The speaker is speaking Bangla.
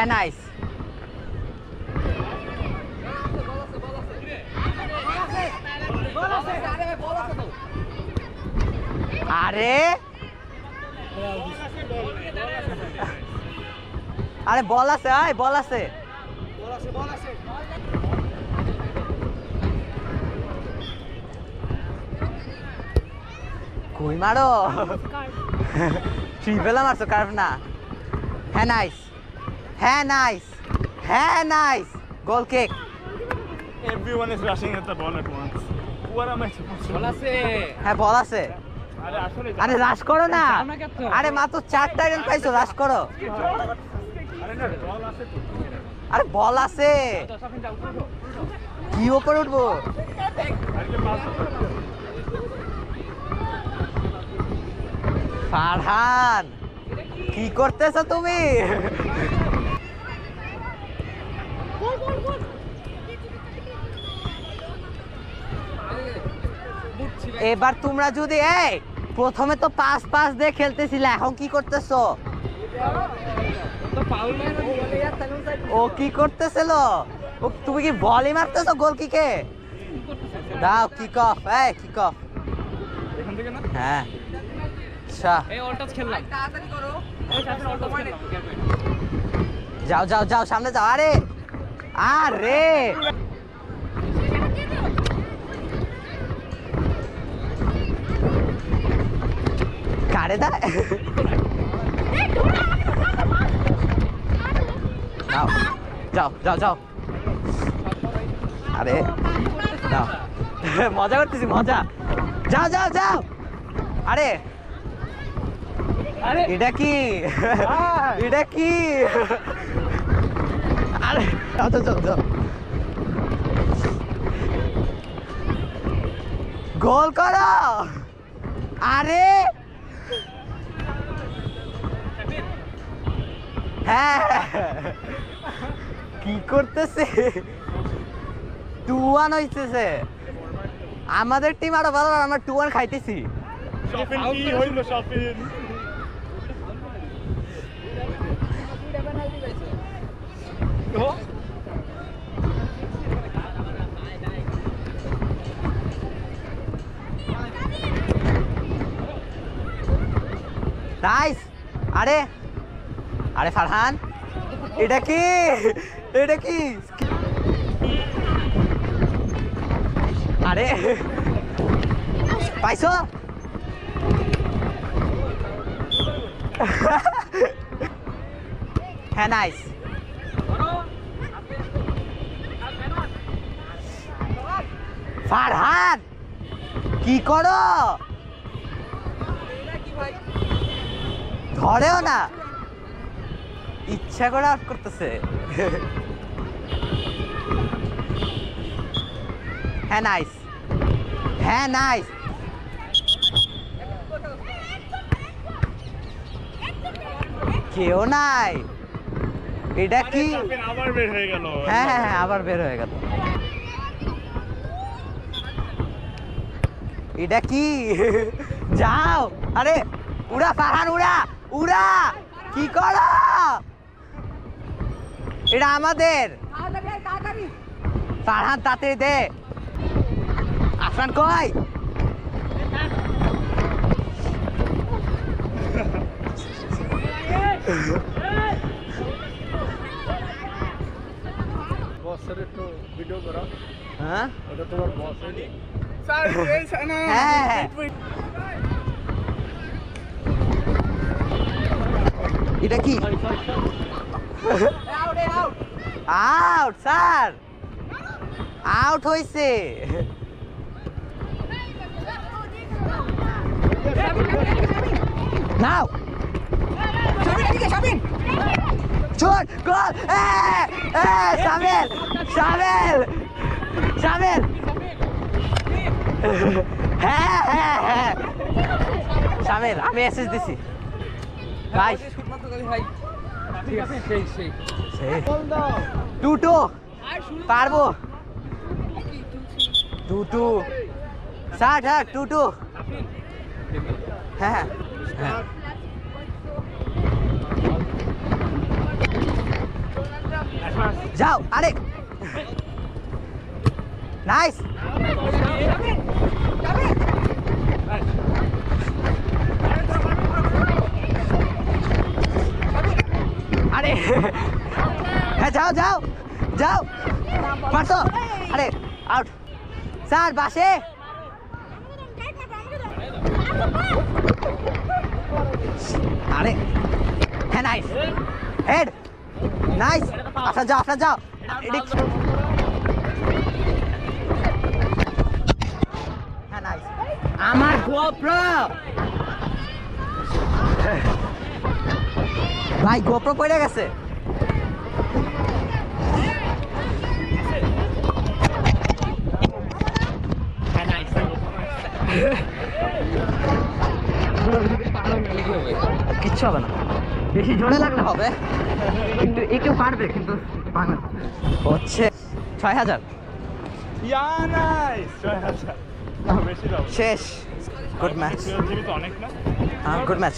হ্যাঁ নাইস। আরে আরে বল আছে, আয় বল আছে। কই মারো, ট্রিপল মারছো, কার্ভ না। হ্যাঁ নাইস, হ্যাঁ নাইস, হ্যাঁ nice, goal kick. Everyone is rushing at the ball at once. What am I supposed to do? হ্যাঁ বল আছে। আরে রাশ করো না, আরে মাত্র 4টা রান পাইছো, রাশ করো। আরে বল আছে, কি উপরে উঠবো? ফারহান কি করতেছো তুমি? এবার তোমরা যদি প্রথমে তো পাস দিয়ে খেলতেছিলে, এখন কি করতেছো? ও কি করতেছিল? ও তুমি কি বলই মারতেছো গোল কিকে? দাও কিক অফ, কিক অফ। হ্যাঁ আচ্ছা যাও যাও যাও, সামনে যাও। আরে আরে কারে দা, যাও যাও যাও যাও। আরে যাও, মজা করতেছি, মজা। যাও যাও যাও। আরে এটা কি, এটা কি? আরে যাও যাও যাও, গোল করো। আরে হ্যাঁ কি করতেছে? 2-1 হইতেছে। আমাদের টিম আরো ভালো, আমরা 2-1 খাইতেছি। নাইস। আরে আরে ফারহান এটা কি, এটা কি? আরে পাইছো? হ্যাঁ নাইস। ফারহান কি করো? ধরেও না, ইচ্ছা করে আউট করতেছে। হ্যাঁ নাইস, হ্যাঁ নাইস। কেউ নাই, এটা কি? আবার বের হয়ে গেল। হ্যাঁ হ্যাঁ হ্যাঁ, আবার বের হয়ে গেল। এটা কি? যাও। আরে উড়া ফারহান, উড়া উড়া, কি করো? এটা আমাদের। ফারহান তাড়াতাড়ি দে। আফরান কই? বসের একটু ভিডিও করো। হ্যাঁ ওটা তোমার বস হইনি? হ্যাঁ এটা কি? আউট স্যার, আউট হইছে। নাও চোট, গোল। শামিল শামিল শামিল। হ্যাঁ হ্যাঁ হ্যাঁ শামিল, আমি এসএস দিছি ভাই। টুটু পারবো, টুটু 60। হ্যাঁ টুটু, হ্যাঁ হ্যাঁ যাও আরেক নাইস আরে হ্যাঁ যাও যাও যাও পারছো আরে আউট স্যার বাসে আরে হ্যাঁ নাইস হেড নাইস আপনার যাও হ্যাঁ নাইস আমার গোপ্রো ভাই গোপ্রো পড়ে গেছে হ্যাঁ নাইস কিচ্ছু হবে না বেশি জোরে লাগলে হবে একটু পারবে কিন্তু হচ্ছে 6,000 ইয়া নাইস 6,000 না বেশি দাও শেষ গুড ম্যাচ জিবি তো অনেক না হ্যাঁ গুড ম্যাচ